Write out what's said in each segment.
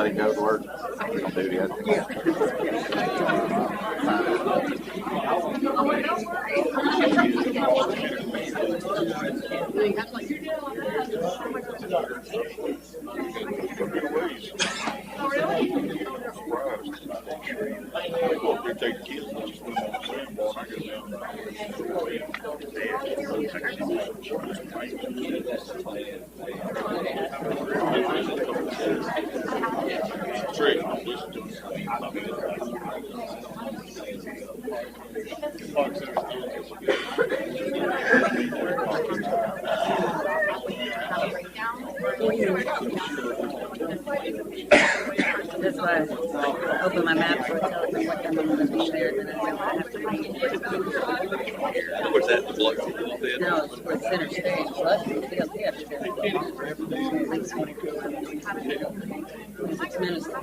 everybody go to work. Duty. Oh, really? That's why I open my map so it tells me what time I'm going to be there, then I know I have to be. Where's that? The block? No, it's for center stage. So that's the field. We have to go. 6 minutes. Because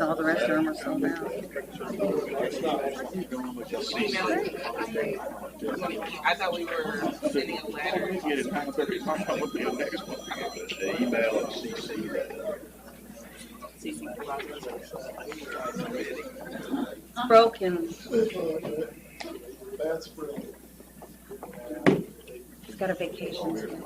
all the rest of them are sold out. I thought we were sending a letter. The email and CC It's broken. That's brilliant. He's got a vacation.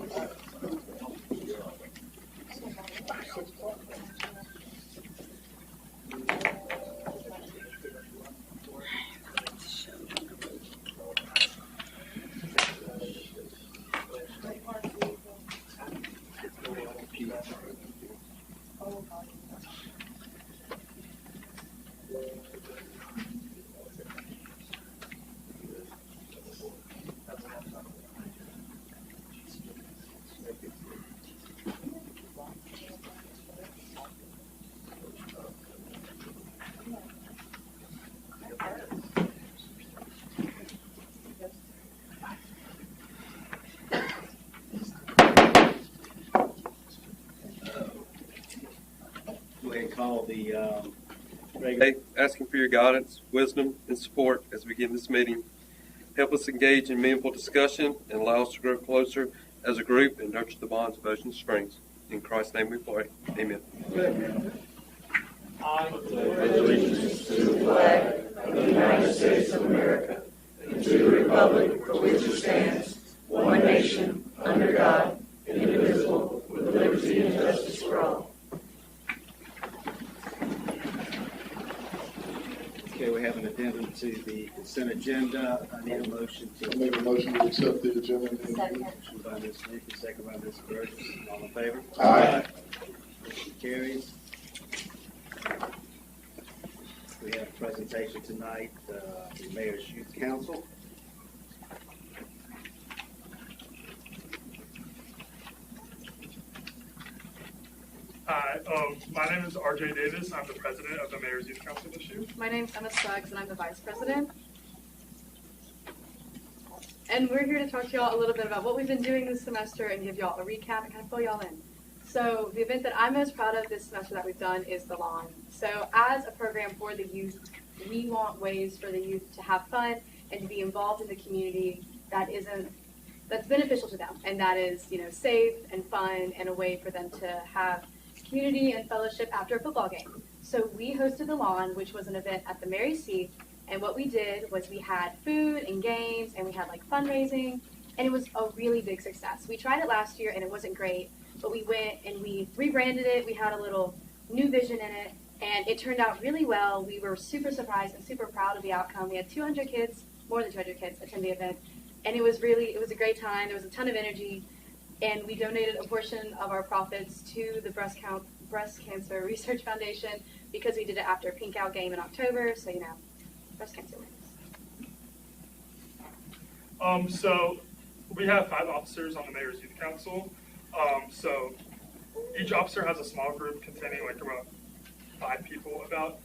Call the Hey, asking for your guidance, wisdom, and support as we begin this meeting. Help us engage in meaningful discussion and allow us to grow closer as a group and nurture the bonds of Ocean Springs. In Christ's name we pray. Amen. I pledge allegiance to the flag of the United States of America and to the republic for which it stands, one nation, under God, indivisible, with liberty and justice for all. Okay, we have an addendum to the consent agenda. I need a motion to. make a motion to accept the agenda. Motion by Ms. Nikki, second by Ms. Burgess. All in favor? Aye. Motion carries. We have a presentation tonight, the Mayor's Youth Council. Hi, my name is RJ Davis. I'm the president of the Mayor's Youth Council this year. My name's Emma Suggs, and I'm the vice president. And we're here to talk to y'all a little bit about what we've been doing this semester and give y'all a recap and kind of fill y'all in. So the event that I'm most proud of this semester that we've done is the lawn. So as a program for the youth, we want ways for the youth to have fun and to be involved in the community that's beneficial to them, and that is, safe and fun and a way for them to have community and fellowship after a football game. So we hosted the lawn, which was an event at the Mary C. And what we did was we had food and games, and we had fundraising, and it was a really big success. We tried it last year, and it wasn't great, but we went and we rebranded it. We had a little new vision in it, and it turned out really well. We were super surprised and super proud of the outcome. We had 200 kids, more than 200 kids, attend the event, and it was a great time. There was a ton of energy, and we donated a portion of our profits to the Breast Cancer Research Foundation because we did it after a pink out game in October, so breast cancer wins. So we have 5 officers on the Mayor's Youth Council. So each officer has a small group containing about 5 people about.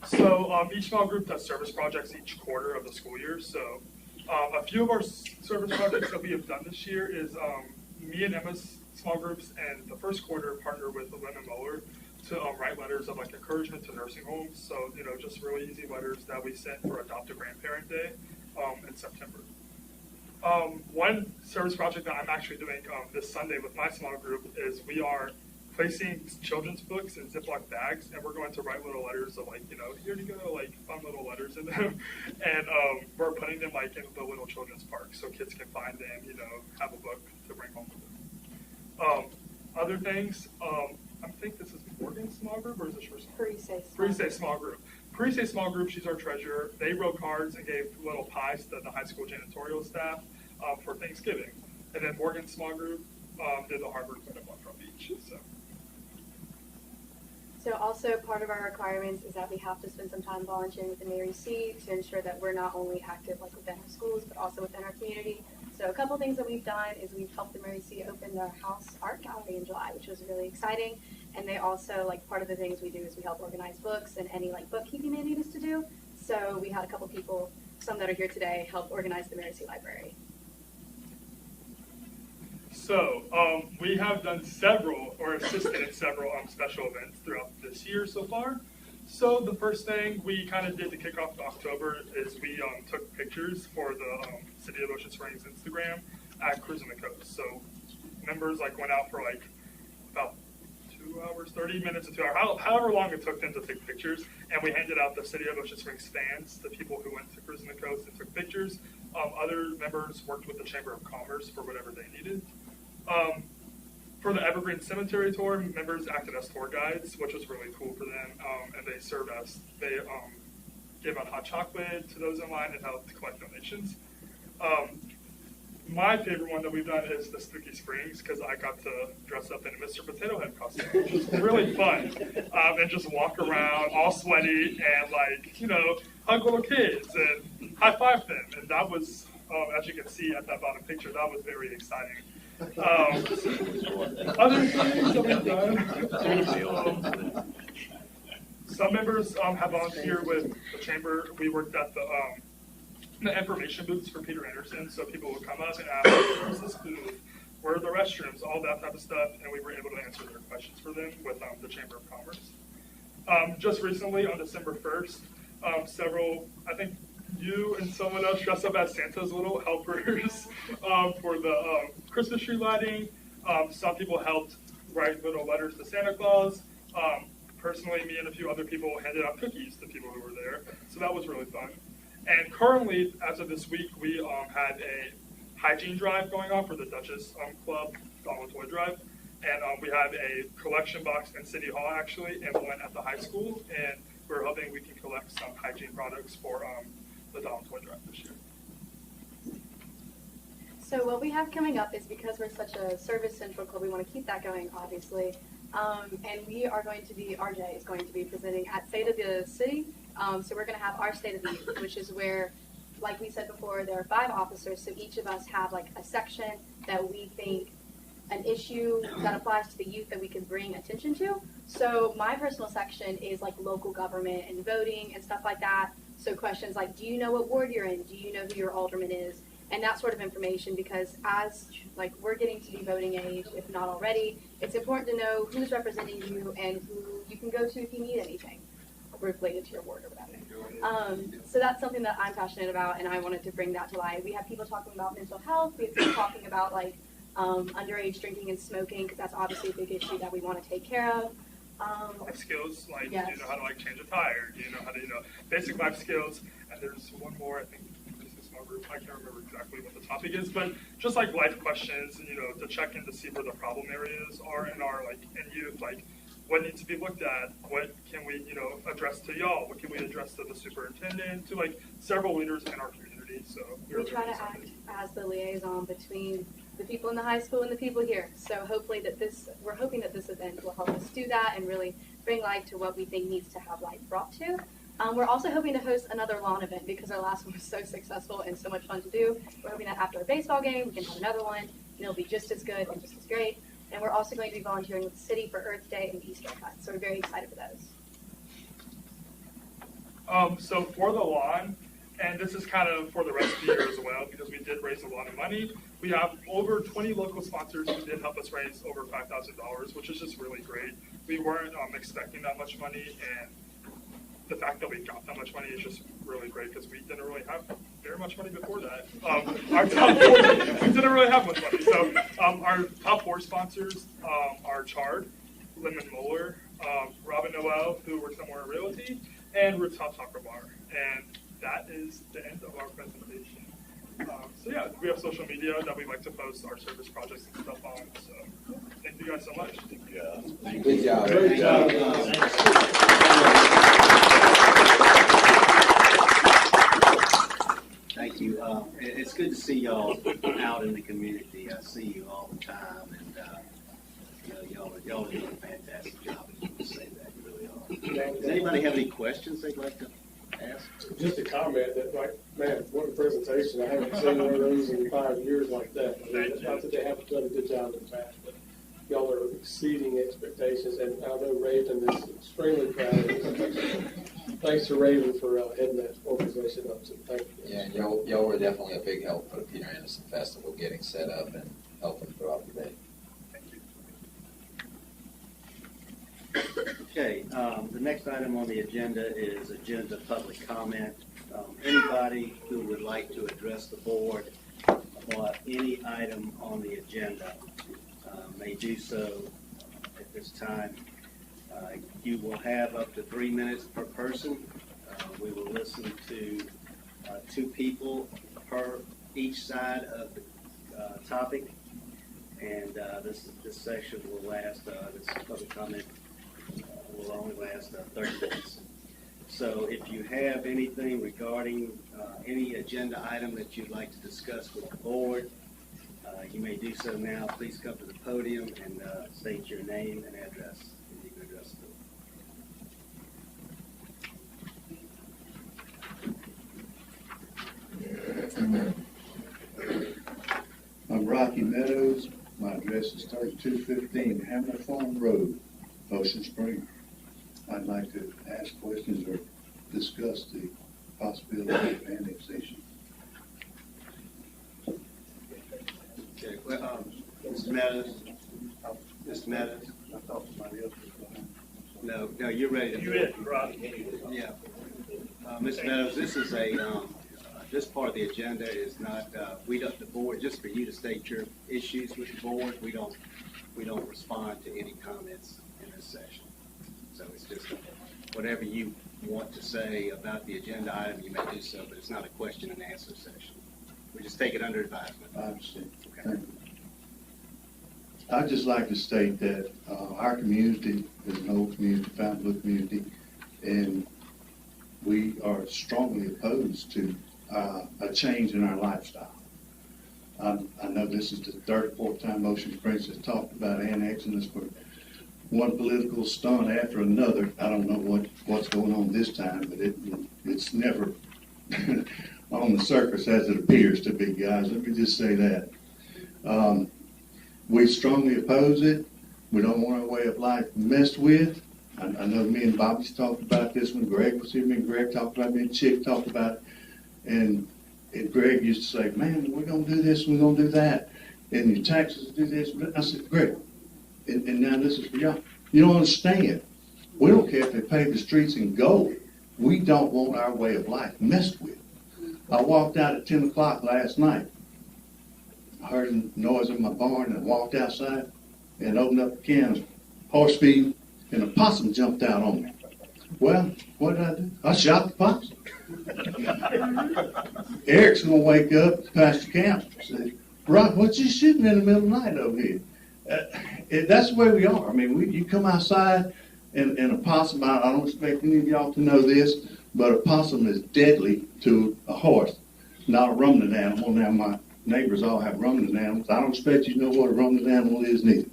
So each small group does service projects each quarter of the school year. So a few of our service projects that we have done this year is me and Emma's small groups, and the first quarter partner with the Women Mower to write letters of encouragement to nursing homes. So, just really easy letters that we sent for Adopt a Grandparent Day in September. One service project that I'm actually doing this Sunday with my small group is we are placing children's books in Ziploc bags, and we're going to write little letters of like, here you go, like fun little letters in them, and we're putting them like in the little children's park so kids can find them, have a book to bring home with them. Other things, I think this is Morgan's small group, or is this your small group? Parise small group. Parise small group, she's our treasurer. They wrote cards and gave little pies to the high school janitorial staff for Thanksgiving. And then Morgan's small group did the Harvard Clinic one from Beach. So also part of our requirements is that we have to spend some time volunteering with the Mary C to ensure that we're not only active like within our schools, but also within our community. So a couple things that we've done is we've helped the Mary C open their house art gallery in July, which was really exciting. And they also, like, part of the things we do is we help organize books and any like bookkeeping they need us to do. So we had a couple people, some that are here today, help organize the Mary C library. So we have done several, or assisted in several special events throughout this year so far. So the first thing we kind of did to kick off October is we took pictures for the City of Ocean Springs Instagram at Cruising the Coast. So members went out for about 2 hours, 30 minutes to 2 hours, however long it took them to take pictures, and we handed out the City of Ocean Springs fans, the people who went to Cruising the Coast and took pictures. Other members worked with the Chamber of Commerce for whatever they needed. For the Evergreen Cemetery tour, members acted as tour guides, which was really cool for them, and they served us. They gave out hot chocolate to those in line and helped collect donations. My favorite one that we've done is the Spooky Springs, because I got to dress up in a Mr. Potato Head costume, which was really fun, and just walk around all sweaty and hug little kids and high five them, and that was, as you can see at that bottom picture, that was very exciting. Other things that we've done, some members have volunteered with the chamber. We worked at the information booths for Peter Anderson, so people would come up and ask, where's this booth, where are the restrooms, all that type of stuff, and we were able to answer their questions for them with the Chamber of Commerce. Just recently, on December 1st, several, I think you and someone else dressed up as Santa's little helpers for the Christmas tree lighting. Some people helped write little letters to Santa Claus. Personally, me and a few other people handed out cookies to people who were there, so that was really fun. And currently, as of this week, we had a hygiene drive going on for the Duchess Club, Donald Toy Drive. And we have a collection box in City Hall, actually, and one at the high school. And we're hoping we can collect some hygiene products for the Donald Toy Drive this year. So what we have coming up is, because we're such a service central club, we want to keep that going, obviously. And we are going to be, RJ is going to be presenting at State of the City. So we're going to have our State of the Youth, which is where, like we said before, there are 5 officers, so each of us have a section that we think an issue that applies to the youth that we can bring attention to. So my personal section is local government and voting and stuff like that. So questions like, do you know what ward you're in? Do you know who your alderman is? And that sort of information, because as we're getting to be voting age, if not already, it's important to know who's representing you and who you can go to if you need anything related to your ward or whatever. So that's something that I'm passionate about, and I wanted to bring that to light. We have people talking about mental health. We have people talking about underage drinking and smoking, because that's obviously a big issue that we want to take care of. Life skills, yes. Do you know how to change a tire? Do you know how to, basic life skills? And there's one more, I think, I can't remember exactly what the topic is, but just life questions, to check in to see where the problem areas are in our in youth, what needs to be looked at, what can we address to y'all, what can we address to the superintendent, to several leaders in our community. So we try to act as the liaison between the people in the high school and the people here. So hopefully we're hoping that this event will help us do that and really bring life to what we think needs to have life brought to. We're also hoping to host another lawn event, because our last one was so successful and so much fun to do. We're hoping that after a baseball game, we can have another one, and it'll be just as good and just as great. And we're also going to be volunteering with the city for Earth Day and Easter cuts. So we're very excited for those. So for the lawn, and this is kind of for the rest of the year as well, because we did raise a lot of money. We have over 20 local sponsors who did help us raise over $5,000, which is just really great. We weren't expecting that much money, and the fact that we got that much money is just really great because we didn't really have very much money before that. Our top four, we didn't really have much money. So our top four sponsors are Chard, Lemon Mueller, Robin Noel, who works at Moore Realty, and Rooftop Soccer Bar. And that is the end of our presentation. So yeah, we have social media that we like to post our service projects and stuff on. So thank you guys so much. Good job. Great job. Thank you. It's good to see y'all out in the community. I see you all the time, and y'all are doing a fantastic job. I just want to say that you really are. Does anybody have any questions they'd like to ask? Just a comment that, like, man, what a presentation. I haven't seen one of those in 5 years like that. I mean, not that they haven't done a good job in the past, but y'all are exceeding expectations, and I know Raven is extremely proud of it. Thanks to Raven for heading that organization up, so thank you. Yeah, and y'all were definitely a big help for the Peter Anderson Festival getting set up and helping throughout the day. Okay, the next item on the agenda is agenda public comment. Anybody who would like to address the board on any item on the agenda may do so at this time. You will have up to 3 minutes per person. We will listen to 2 people per each side of the topic, and this section will last, this public comment will only last 30 minutes. So if you have anything regarding any agenda item that you'd like to discuss with the board, you may do so now. Please come to the podium and state your name and address, and you can address the board. I'm Rocky Meadows. My address is 3215 Hamlet Farm Road, Ocean Spring. I'd like to ask questions or discuss the possibility of annexation. Okay, well, Mr. Meadows? Mr. Meadows? I thought somebody else was behind. No, you're ready to. You in, Robbie? Yeah. Mr. Meadows, this is this part of the agenda is not, the board, just for you to state your issues with the board, we don't respond to any comments in this session. So it's just whatever you want to say about the agenda item, you may do so, but it's not a question and answer session. We just take it under advisement. I understand. Okay. Thank you. I'd just like to state that our community is an old community, found community, and we are strongly opposed to a change in our lifestyle. I know this is the third or fourth time Ocean Springs has talked about annexing us for one political stunt after another. I don't know what's going on this time, but it's never on the surface as it appears to be, guys. Let me just say that. We strongly oppose it. We don't want our way of life messed with. I know me and Bobby's talked about this when Greg was here. Me and Greg talked about it. Me and Chick talked about it. And Greg used to say, man, we're going to do this, we're going to do that. And your taxes do this. I said, Greg, and now this is for y'all. You don't understand. We don't care if they pave the streets in gold. We don't want our way of life messed with. I walked out at 10 o'clock last night. I heard a noise in my barn and I walked outside and opened up the can of horse feed, and a possum jumped out on me. Well, what did I do? I shot the possum. Eric's going to wake up, Pastor Camp, and say, Rock, what you shooting in the middle of the night over here? That's the way we are. I mean, you come outside and a possum, I don't expect any of y'all to know this, but a possum is deadly to a horse, not a ruminant animal. Now, my neighbors all have ruminant animals. I don't expect you to know what a ruminant animal is neither.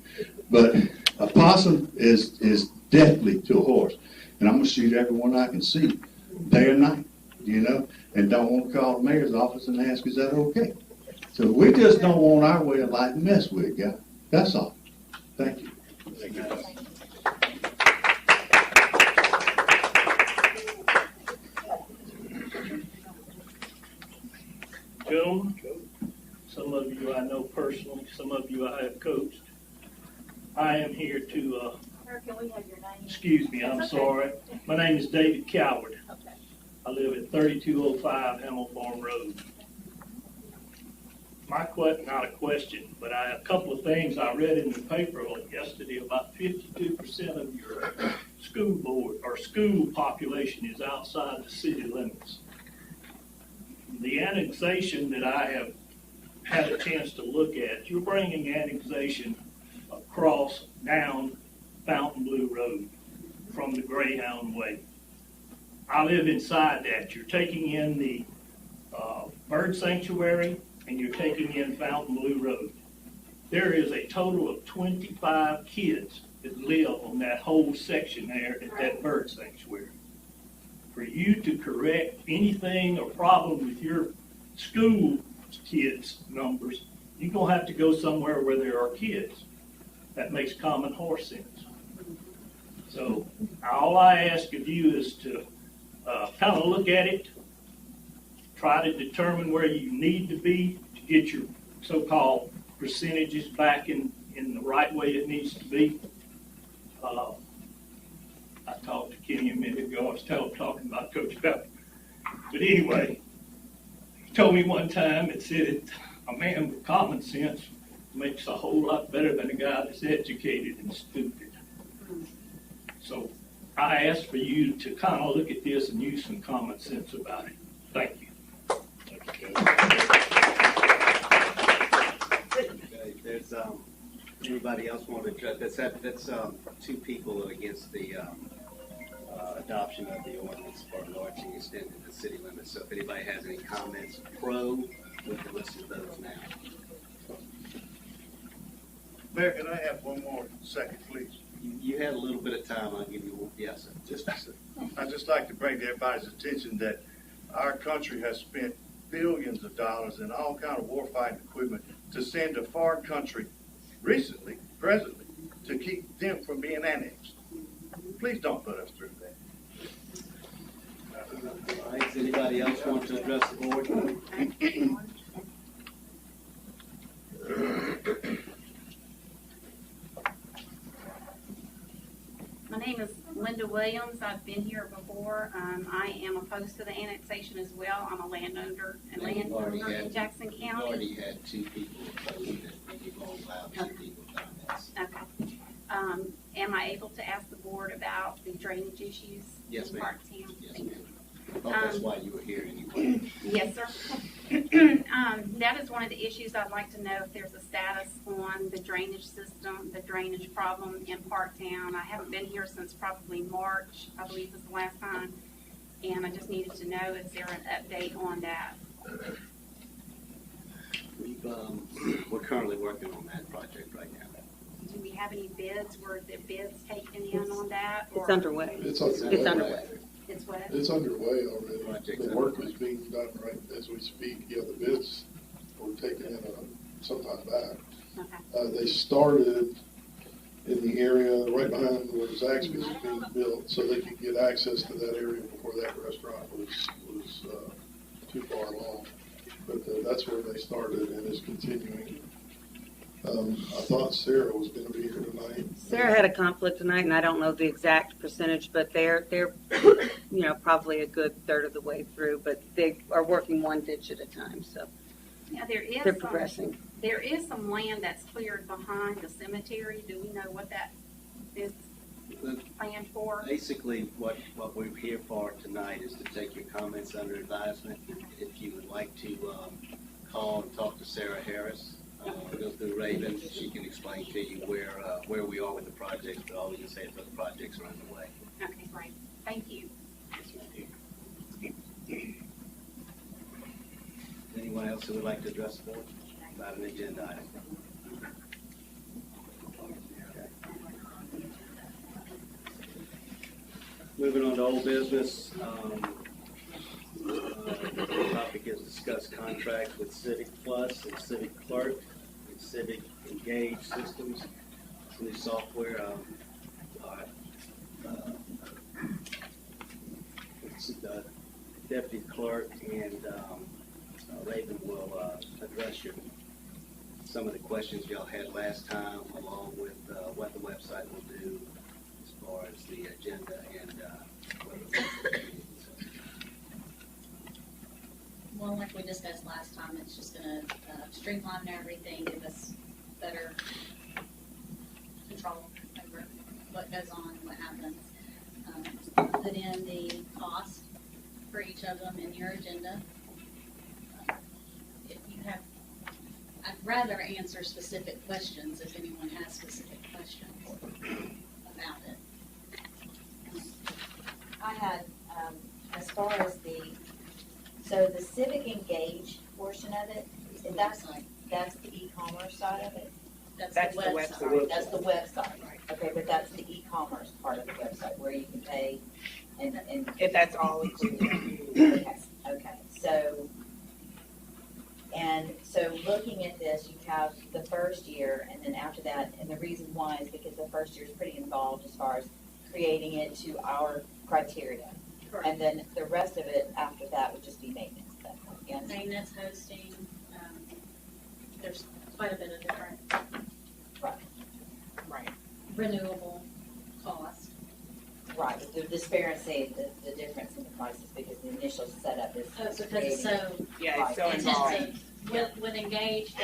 But a possum is deadly to a horse. And I'm going to shoot everyone I can see, day or night, and don't want to call the mayor's office and ask, is that okay? So we just don't want our way of life messed with, guys. That's all. Thank you. Gentlemen, some of you I know personally, some of you I have coached. I am here to Sir, can we have your name? Excuse me, I'm That's okay. sorry. My name is David Coward. Okay. I live at 3205 Hamel Farm Road. Not a question, but a couple of things I read in the paper yesterday. About 52% of your school board or school population is outside the city limits. The annexation that I have had a chance to look at, you're bringing annexation across down Fountain Blue Road from the Greyhound Way. I live inside that. You're taking in the bird sanctuary and you're taking in Fountain Blue Road. There is a total of 25 kids that live on that whole section there at that bird sanctuary. For you to correct anything or problem with your school kids' numbers, you're going to have to go somewhere where there are kids. That makes common horse sense. So all I ask of you is to kind of look at it, try to determine where you need to be to get your so-called percentages back in the right way it needs to be. I talked to Kenny a minute ago. I was talking about Coach Pepper. But anyway, he told me one time, it said a man with common sense makes a whole lot better than a guy that's educated and stupid. So I ask for you to kind of look at this and use some common sense about it. Thank you. Okay, there's, anybody else want to address, that's two people against the adoption of the ordinance for enlarging and extending the city limits. So if anybody has any comments pro, we can listen to those now. Mayor, can I have one more second, please? You had a little bit of time, I'll give you one. Yes, sir. I'd just like to bring to everybody's attention that our country has spent billions of dollars in all kind of warfighting equipment to send a foreign country recently, presently, to keep them from being annexed. Please don't put us through that. All right, does anybody else want to address the board? My name is Linda Williams. I've been here before. I am opposed to the annexation as well. I'm a landowner in Jackson You County. already had two people opposed it, and you've only allowed two people comments. Okay. Am I able to ask the board about the drainage issues Yes, in ma'am. Parktown? Yes, ma'am. Oh, that's why you were here anyway. Yes, sir. That is one of the issues I'd like to know if there's a status on the drainage system, the drainage problem in Parktown. I haven't been here since probably March, I believe was the last time. And I just needed to know, is there an update on that? We're currently working on that project right now. Do we have any bids? Were the bids taken in on that? It's underway. It's It's underway. It's what? It's underway already. Project's The work underway. is being done right as we speak. Yeah, the bids were taken in sometime back. Okay. They started in the area right behind where Zaxby's is being built, so they could get access to that area before that restaurant was too far along. But that's where they started and is continuing. I thought Sarah was going to be here tonight. Sarah had a conflict tonight, and I don't know the exact percentage, but they're probably a good third of the way through, but they are working one ditch at a time, so Yeah, they're progressing. There is some land that's cleared behind the cemetery. Do we know what that is planned for? Basically, what we're here for tonight is to take your comments under advisement. If you would like to call and talk to Sarah Harris, go through Raven, she can explain to you where we are with the project, but all we can say is that the projects are underway. Okay, great. Thank you. Anyone else who would like to address the board about an agenda item? Okay. Moving on to old business, the topic is discuss contracts with Civic Plus and Civic Clerk and Civic Engage Systems, new software. The Deputy Clerk and Raven will address some of the questions y'all had last time, along with what the website will do, far as the agenda and Well, like we discussed last time, it's just gonna streamline everything, give us better control over what goes on, what happens. Put in the cost for each of them in your agenda. If you have, I'd rather answer specific questions if anyone has specific questions about it. I had, as far as so the civic engage portion of it, that's the e-commerce side of it? That's the website. That's the website, okay, but that's the e-commerce part of the website where you can pay and. If that's all included. Okay, so looking at this, you have the first year, and then after that, and the reason why is because the first year is pretty involved as far as creating it to our criteria. Correct. And then the rest of it after that would just be maintenance. Yes? Maintenance, hosting, there's quite a bit of different. Right. Renewable cost. Right, the disparity, the difference in the prices because the initial setup is. Oh, because it's so. Yeah, it's so intensive. involved. With Engage,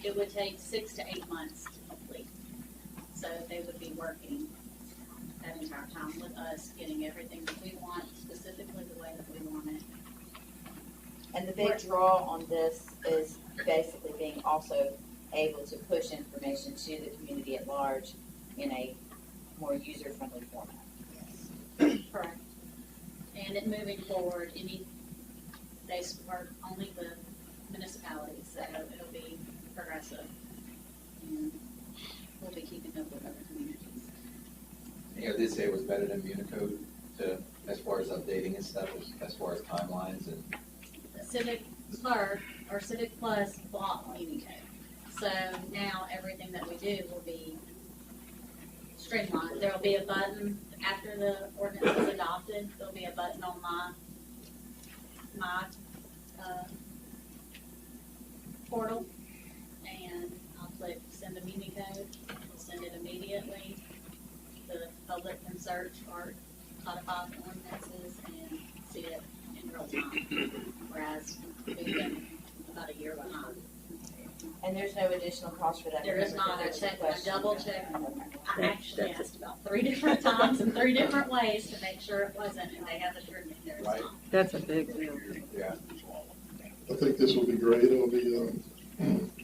it would take 6 to 8 months to complete. So they would be working that entire time with us, getting everything that we want, specifically the way that we want it. And the big draw on this is basically being also able to push information to the community at large in a more user-friendly format. Correct. And it moving forward, they support only the municipalities, so it'll be progressive. And we'll be keeping up with other communities. You know, did say it was better than Unicode as far as updating and stuff, as far as timelines and. Civic Clerk or Civic Plus bought Unicode. So now everything that we do will be streamlined. There will be a button after the ordinance is adopted. There'll be a button on my portal, and I'll click send a Unicode. It'll send it immediately. The public can search or codify the ordinances and see it in real time. Whereas we've been about a year behind. And there's no additional cost for that? There is not. I checked, I double checked. I actually That's asked about 3 different times in 3 different ways to make sure it wasn't, and they have assured me there is Right. not. That's a big deal. Yeah. I think this will be great. It'll be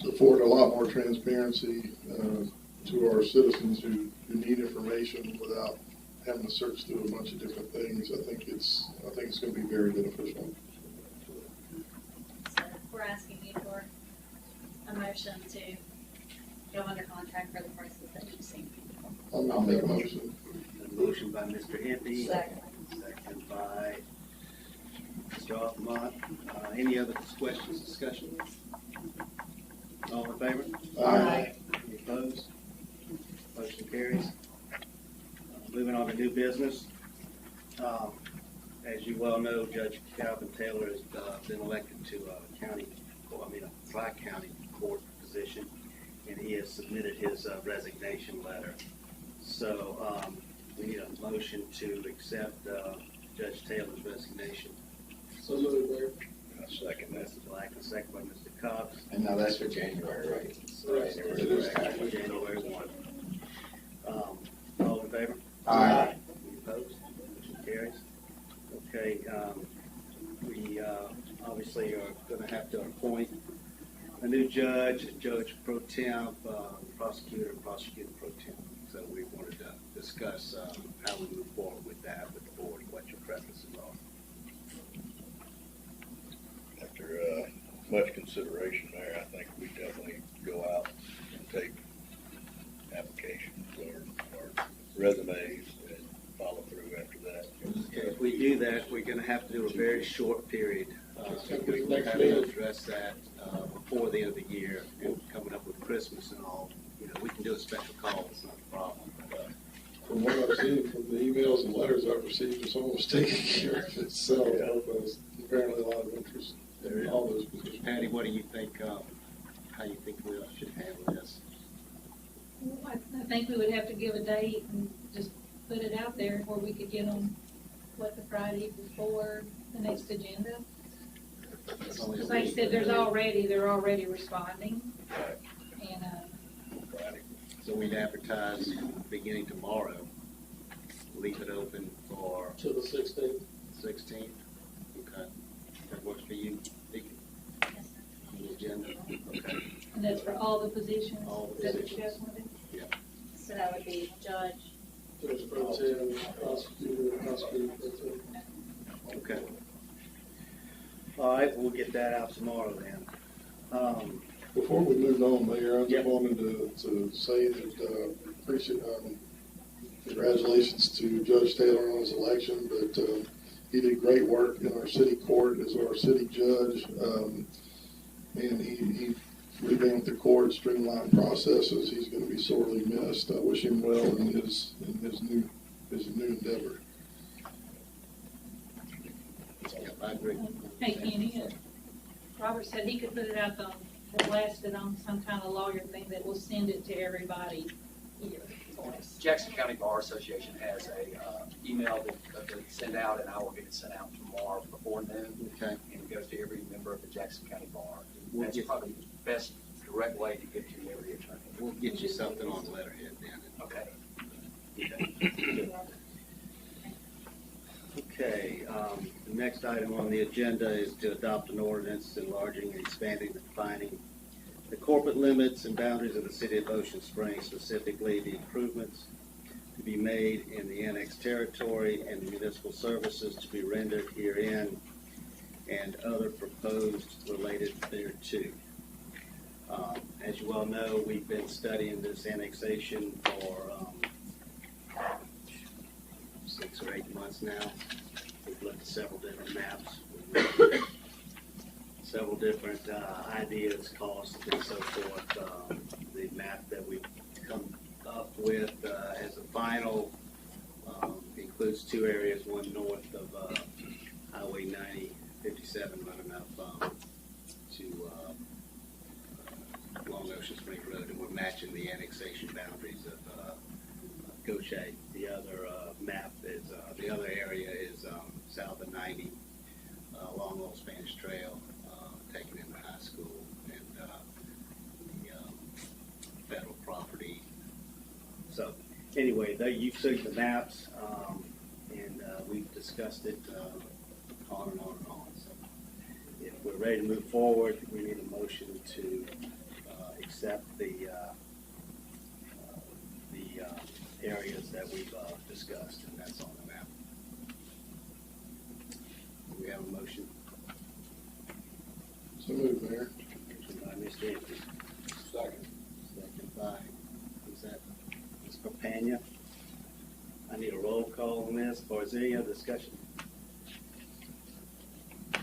afford a lot more transparency to our citizens who need information without having to search through a bunch of different things. I think it's going to be very beneficial. So we're asking you for a motion to go under contract for the prices that you've seen. I'll make a motion. a motion by Mr. Hempy. Second. Second by Mr. Aldermen. Any other questions, discussion? All in favor? Aye. Any opposed? Motion carries. Moving on to new business. As you well know, Judge Calvin Taylor has been elected to a Tri-County court position, and he has submitted his resignation letter. So we need a motion to accept Judge Taylor's resignation. So moved, Mayor. Second, Mr. Black, and second by Mr. Cox. And now that's for January, right? Right. January 1. All in favor? Aye. Any opposed? Motion carries. Okay, we obviously are going to have to appoint a new judge, a judge pro temp, prosecutor, and prosecutor pro temp. So we wanted to discuss how we move forward with that with the board, what your preferences are. After much consideration there, I think we definitely go out and take applications or resumes and follow through after that. If we do that, we're going to have to do a very short period because we have to address that before the end of the year and coming up with Christmas and all. You know, we can do a special call, it's not a problem. From what I've seen from the emails and letters I've received, it's almost taken care of itself. Yeah. But there's apparently a lot of interest in all those positions. Patty, what do you think, how you think we should handle this? I think we would have to give a date and just put it out there where we could get them, the Friday before the next agenda? Because like I said, they're already responding. And, So we'd advertise beginning tomorrow, leave it open for To the 16th. 16th. Okay. That works for you, Vicky? Yes, sir. On the agenda? Okay. and that's for all the positions? All the Is that what you positions. guys want to do? So that would be judge. Judge Pro Tem, prosecutor, prosecutor Pro Tem. Okay. All right, we'll get that out tomorrow then. Before we move on, Mayor, I Yeah. just wanted to say that, appreciate, congratulations to Judge Taylor on his election, but, he did great work in our city court as our city judge. And he revamped the court, streamlined processes. He's gonna be sorely missed. I wish him well in his new endeavor. Yeah, I agree. Hey, Kenny, Robert said he could put it out blast it on some kind of lawyer thing that will send it to everybody here for us. Jackson County Bar Association has a email that they send out, and I will get it sent out tomorrow before noon. Okay. And it goes to every member of the Jackson County Bar. We'll That's get- probably the best direct way to get to every attorney. We'll get you something on letterhead then. Okay. Okay, the next item on the agenda is to adopt an ordinance enlarging and expanding and defining the corporate limits and boundaries of the city of Ocean Springs, specifically the improvements to be made in the annexed territory and the municipal services to be rendered herein and other proposed related thereto. As you all know, we've been studying this annexation for 6 or 8 months now. We've looked at several different maps, we've looked at several different ideas, costs, and so forth. The map that we've come up with as a final includes 2 areas, one north of Highway 57 running up to Long Ocean Springs Road, and we're matching the annexation boundaries of Gaucher. The other map is, the other area is south of 90, along Old Spanish Trail, taken in the high school, and the federal property. So anyway, you've seen the maps, and we've discussed it on and on and on. So if we're ready to move forward, we need a motion to accept the areas that we've discussed, and that's on the map. Do we have a motion? So move, Mayor. Motion by Mr. Andrews. Second. Second by, is that Ms. Papania? I need a roll call on this, or is there any other discussion? I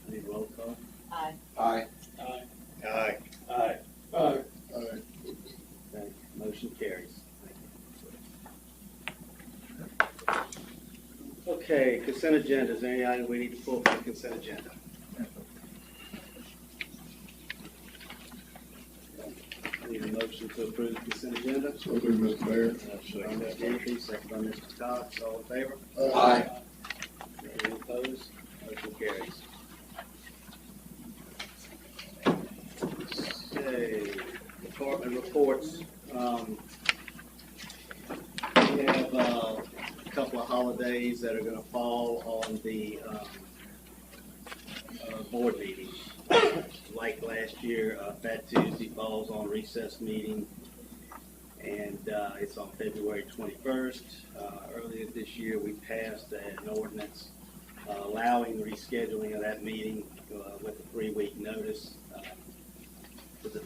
need a roll call. Aye. Aye. Aye. Aye. Aye. Aye. Aye. Okay, motion carries. Okay, consent agenda. Is there any item we need to pull from the consent agenda? I need a motion to approve the consent agenda. So move, Mr. Mayor. Motion by Mr. Andrews, second by Mr. Cox. All in favor? Aye. Any opposed? Motion carries. Okay, department reports. We have a couple of holidays that are going to fall on the board meetings. Like last year, Fat Tuesday falls on recess meeting, and it's on February 21st. Earlier this year, we passed an ordinance allowing the rescheduling of that meeting with a 3-week notice to the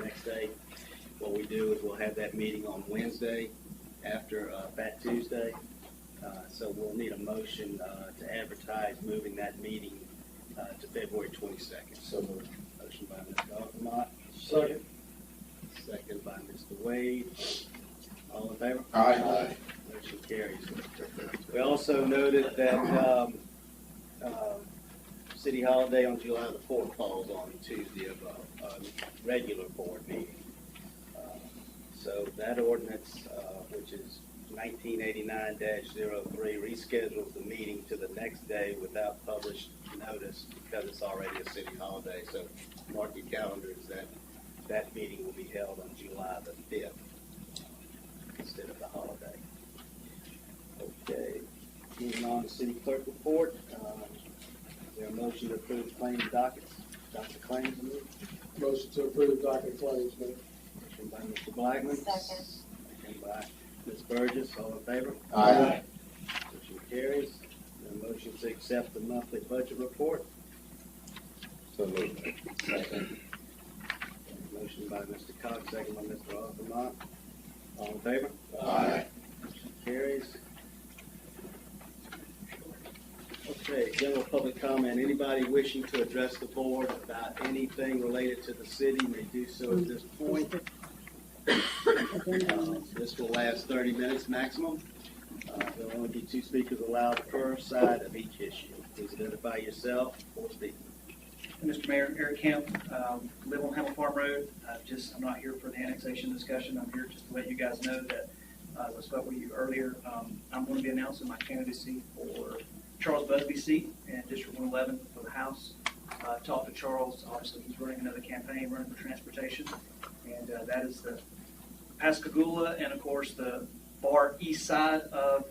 next day. What we do is we'll have that meeting on Wednesday after Fat Tuesday. So we'll need a motion to advertise moving that meeting to February 22nd. So moved. Motion by Mr. Aldermen. Second. Second by Mr. Wade. All in favor? Aye. Motion carries. We also noted that city holiday on July the 4th falls on Tuesday of a regular board meeting. So that ordinance, which is 1989-03 reschedules the meeting to the next day without published notice because it's already a city holiday. So mark your calendars that meeting will be held on July the 5th instead of the holiday. Okay, moving on to city clerk report. Is there a motion to approve claims dockets? Dr. Claims, Motion to approve docket claims, Mayor. motion by Mr. Blackman. Second. Second by Ms. Burgess, all in favor? Aye. Motion carries. The motion to accept the monthly budget report. So moved. Second. Motion by Mr. Cox, second by Mr. Aldermen. All in favor? Aye. Motion carries. Okay, general public comment. Anybody wishing to address the board about anything related to the city may do so at this point. This will last 30 minutes maximum. There will only be 2 speakers allowed per side of each issue. Please identify yourself or speak. Mr. Mayor, Eric Kemp, live on Hamel Farm Road. I'm not here for the annexation discussion. I'm here just to let you guys know that, as I spoke with you earlier, I'm going to be announcing my candidacy for Charles Busby's seat in District 111 for the House. Talked to Charles. Obviously, he's running another campaign, running for transportation, and that is the Pascagoula and, of course, the far east side of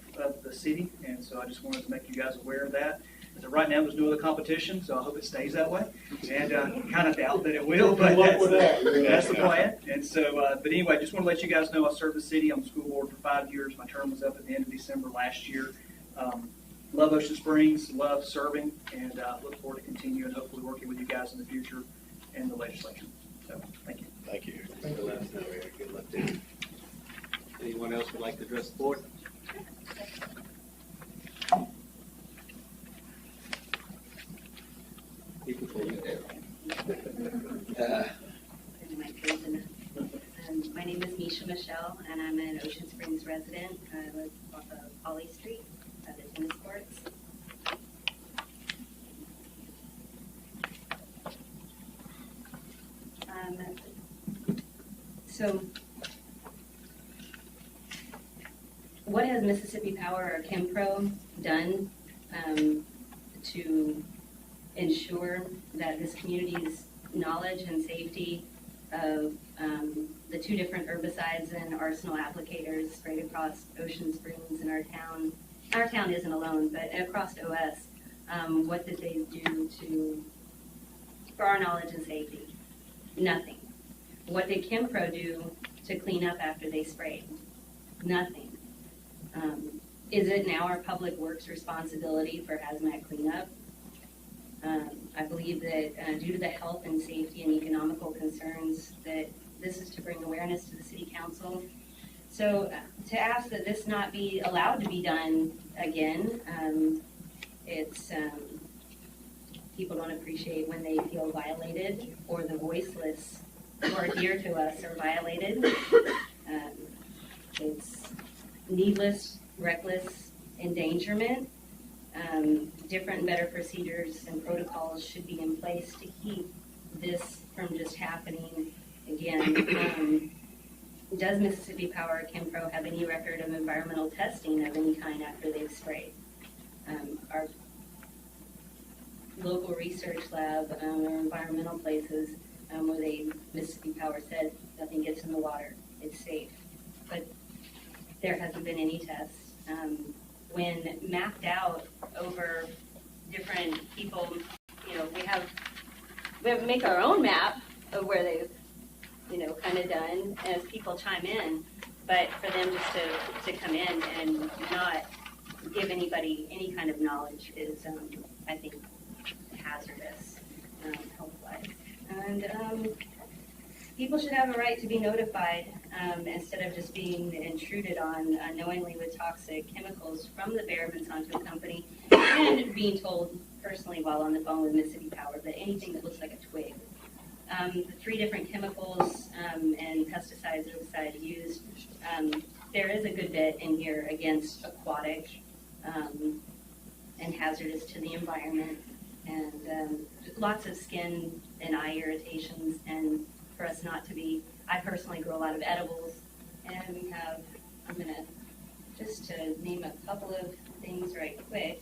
the city. And so I just wanted to make you guys aware of that. So right now, there's no other competition, so I hope it stays that way. And kind of doubt that it will, but that's the plan. And so, but anyway, just want to let you guys know I served the city on the school board for 5 years. My term was up at the end of December last year. Love Ocean Springs, love serving, and look forward to continuing, hopefully working with you guys in the future in the legislature. So, thank you. Thank you. Let us know, Eric. Good luck to you. Anyone else would like to address the board? People for you. My name is Misha Michelle, and I'm an Ocean Springs resident. I live off of Holly Street at the tennis courts. So, what has Mississippi Power or Chempro done to ensure that this community's knowledge and safety of the 2 different herbicides and arsenal applicators sprayed across Ocean Springs in our town? Our town isn't alone, but across OS, what did they do for our knowledge and safety? Nothing. What did Chempro do to clean up after they sprayed? Nothing. Is it now our public works responsibility for hazmat cleanup? I believe that due to the health and safety and economical concerns that this is to bring awareness to the city council. So to ask that this not be allowed to be done again, it's people don't appreciate when they feel violated or the voiceless who are dear to us are violated. It's needless, reckless endangerment. Different and better procedures and protocols should be in place to keep this from just happening again. Does Mississippi Power Chempro have any record of environmental testing of any kind after they've sprayed? Our local research lab or environmental places where Mississippi Power said nothing gets in the water, it's safe. But there hasn't been any tests. When mapped out over different people, we have to make our own map of where they've, kind of done as people chime in. But for them just to come in and not give anybody any kind of knowledge is, I think, hazardous health-wise. And people should have a right to be notified instead of just being intruded on unknowingly with toxic chemicals from the Bear Monsanto company and being told personally while on the phone with Mississippi Power that anything that looks like a twig. The 3 different chemicals and pesticides, herbicides used, there is a good bit in here against aquatic and hazardous to the environment, and lots of skin and eye irritations, and for us not to be, I personally grow a lot of edibles, and I'm going to just to name a couple of things right quick.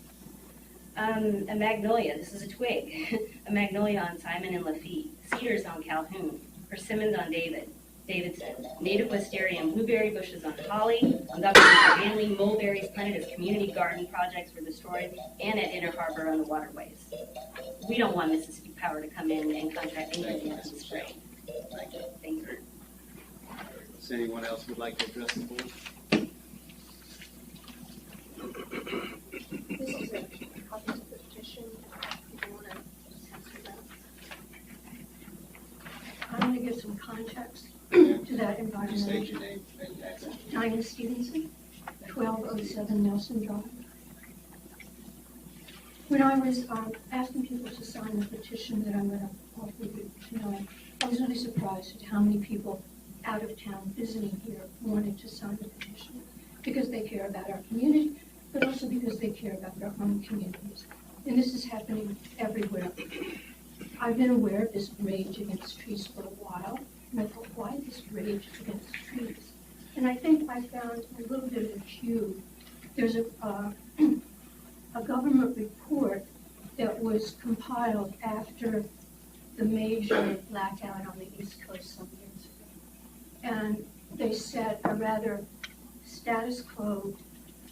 A magnolia, this is a twig. A magnolia on Simon and Lafitte. Cedars on Calhoun. Persimmons on Davidson. Native wisteria and blueberry bushes on Holly. On Dr. Manley, mulberries planted as community garden projects were destroyed, and at Inner Harbor on the waterways. We don't want Mississippi Power to come in and contract anything else to spray. Thank you. Does anyone else would like to address the board? This is a copy of the petition. If you want to pass it out. I'm going to give some context to that environmental. State your name and address. Diana Stevenson, 1207 Nelson Drive. When I was asking people to sign the petition that I'm going to offer you tonight, I was really surprised at how many people out of town visiting here wanted to sign the petition because they care about our community, but also because they care about their own communities. And this is happening everywhere. I've been aware of this rage against trees for a while, and I thought, why this rage against trees? And I think I found a little bit of a cue. There's a government report that was compiled after the major blackout on the East Coast some years ago. And they set a rather status quo,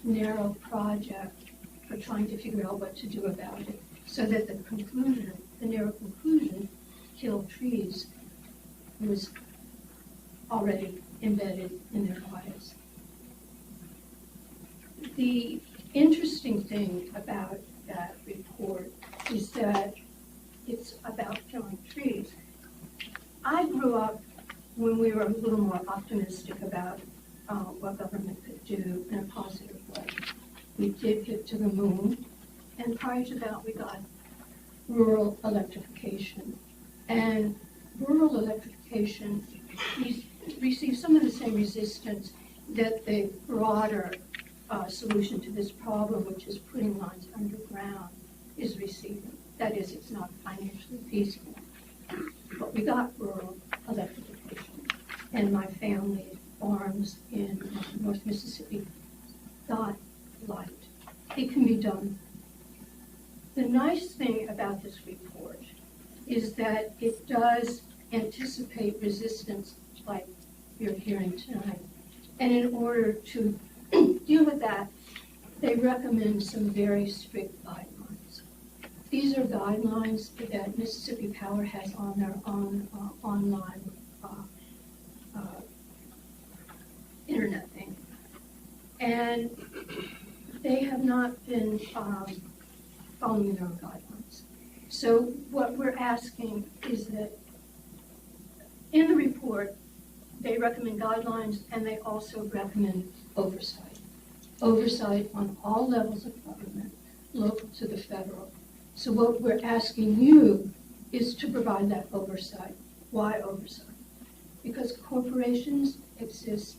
narrow project for trying to figure out what to do about it, so that the conclusion, the narrow conclusion, kill trees, was already embedded in their lives. The interesting thing about that report is that it's about killing trees. I grew up when we were a little more optimistic about what government could do in a positive way. We did get to the moon, and prior to that we got rural electrification. And rural electrification received some of the same resistance that the broader solution to this problem, which is putting lines underground, is receiving. That is, it's not financially feasible. But we got rural electrification, and my family farms in North Mississippi got light. It can be done. The nice thing about this report is that it does anticipate resistance like you're hearing tonight. And in order to deal with that, they recommend some very strict guidelines. These are guidelines that Mississippi Power has on their own online internet thing. And they have not been following their own guidelines. So what we're asking is that in the report, they recommend guidelines and they also recommend oversight. Oversight on all levels of government, local to the federal. So what we're asking you is to provide that oversight. Why oversight? Because corporations exist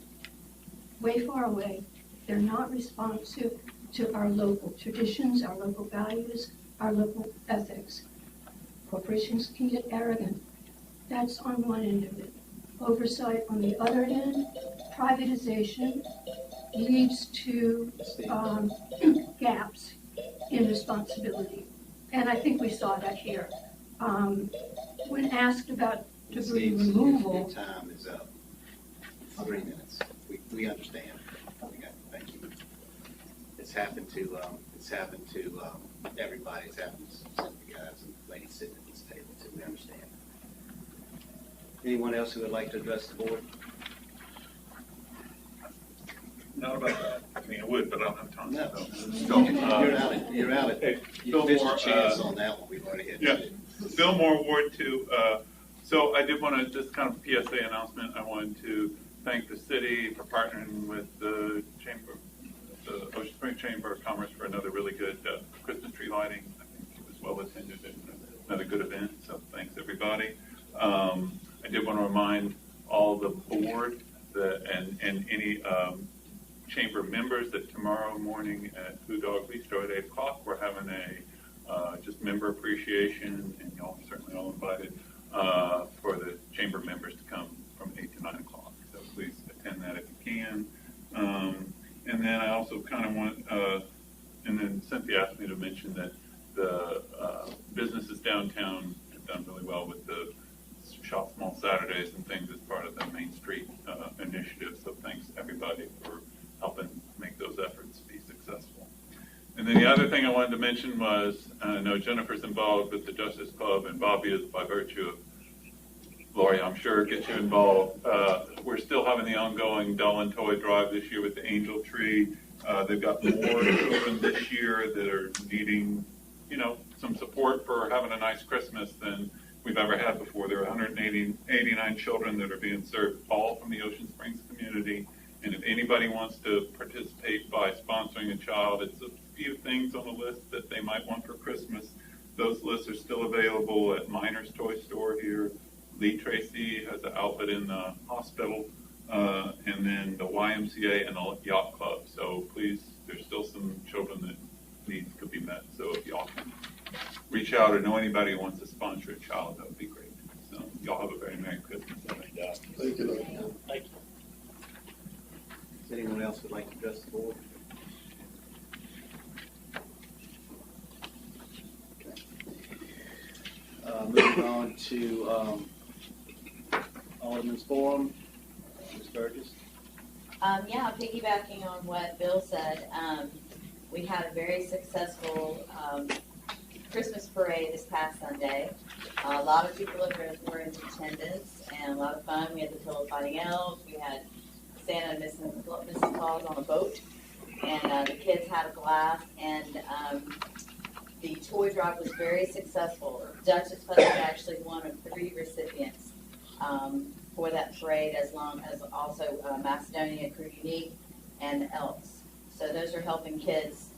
way far away. They're not responsive to our local traditions, our local values, our local ethics. Corporations can get arrogant. That's on one end of it. Oversight on the other end, privatization leads to gaps in responsibility. And I think we saw that here. When asked about debris removal. Your time is up. 3 minutes. We understand. Thank you. It's happened to everybody. It's happened to some of the guys and ladies sitting at this table too. We understand. Anyone else who would like to address the board? Not about that. I mean, I would, but I don't have time. No. So, you're out. Hey, You missed Fillmore, a chance on that one. We've already had. Yeah. Fillmore Ward 2. So I did want to just kind of PSA announcement. I wanted to thank the city for partnering with the Chamber, the Ocean Springs Chamber of Commerce for another really good Christmas tree lighting. I think it was well attended and another good event. So thanks everybody. I did want to remind all the board and any chamber members that tomorrow morning at Food Dog Bistro at 8 o'clock, we're having a just member appreciation, and y'all are certainly all invited for the chamber members to come from 8 to 9 o'clock. So please attend that if you can. And then I also kind of want, and then Cynthia asked me to mention that the businesses downtown have done really well with the Shop Small Saturdays and things as part of the Main Street initiative. So thanks everybody for helping make those efforts be successful. And then the other thing I wanted to mention was, I know Jennifer's involved with the Justice Club, and Bobby is by virtue of Lori, I'm sure, get you involved. We're still having the ongoing doll and toy drive this year with the Angel Tree. They've got more children this year that are needing, some support for having a nice Christmas than we've ever had before. There are 189 children that are being served, all from the Ocean Springs community. And if anybody wants to participate by sponsoring a child, it's a few things on the list that they might want for Christmas. Those lists are still available at Miner's Toy Store here. Lee Tracy has an outlet in the hospital, and then the YMCA and the Yacht Club. So please, there's still some children that needs could be met. So if y'all can reach out or know anybody who wants to sponsor a child, that would be great. So y'all have a very Merry Christmas. Thank you. Thank you. Does anyone else would like to address the board? Moving on to Alderman's Forum, Ms. Burgess. Yeah, piggybacking on what Bill said, we had a very successful Christmas parade this past Sunday. A lot of people were in attendance and a lot of fun. We had the Pillow Fighting Elves, we had Santa and Mrs. Claus on a boat, and the kids had a blast, and the toy drive was very successful. Duchess Club was actually one of 3 recipients for that parade, as long as also Macedonia, Crew Unique, and the Elks. So those are helping kids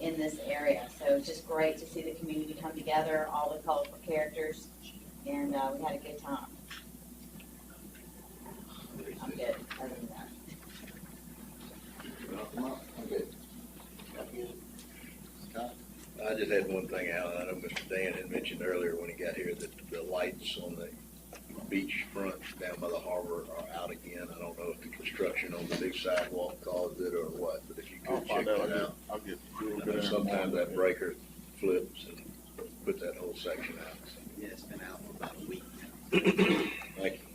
in this area. So it's just great to see the community come together, all the colorful characters, and we had a good time. I'm good, other than that. I'm good. Scott? I just had one thing, Alan. I know Mr. Dan had mentioned earlier when he got here that the lights on the beach front down by the harbor are out again. I don't know if the construction on the big sidewalk caused it or what, but if you could check that out. I'll get I know sometimes that breaker flips and put that whole section out. So, Yeah, it's been out for about a week. thank you.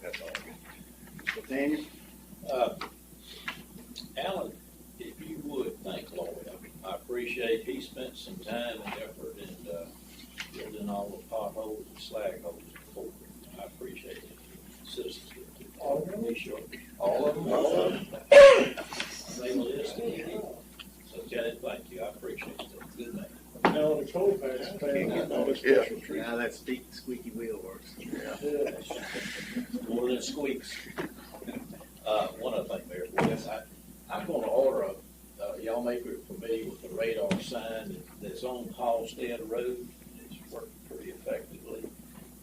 That's all good. Daniel? Alan, if you would thank Lloyd, I appreciate he spent some time and effort in building all the potholes and slag holes before. I appreciate it. Citizens do too. All of them? Sure. All of them? All of them. They will list it. So, Janet, thank you. I appreciate it. Good man. Now, the cold patch, Now that squeaky wheel works. More than squeaks. One other thing, Mayor, I'm gonna order y'all may be familiar with the radar sign that's on Halstead Road. It's working pretty effectively.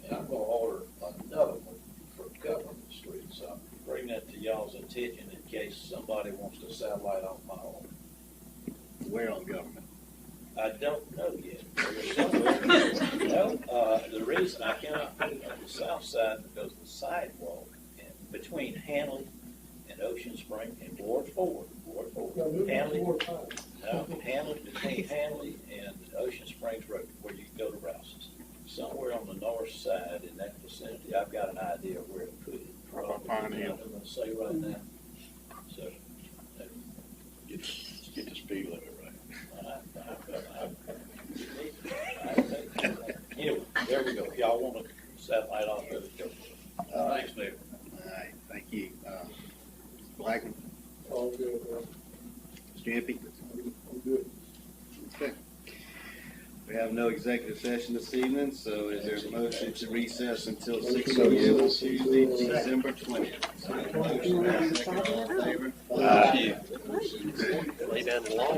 And I'm gonna order another one for Government Street. So I'm bringing that to y'all's attention in case somebody wants to satellite off my order. Where on Government? I don't know yet. Well, the reason I cannot put it on the south side because the sidewalk between Hanley and Ocean Spring and Ward 4. Hanley, between Hanley and Ocean Springs Road, where you go to Rouse's. Somewhere on the north side in that vicinity, I've got an idea of where to put it. Probably, I'm going to say right now. So, Get the speed limit right. Anyway, there we go. If y'all want to satellite off of it, go for it. Thanks, Mayor. All right, thank you. Blackman? all good, bro. Mr. Impey? I'm good. Okay. We have no executive session this evening, so is there a motion to recess until 6 p.m. on Tuesday, December 20th? Motion passed. Second, all in favor? Aye. Lay down the law.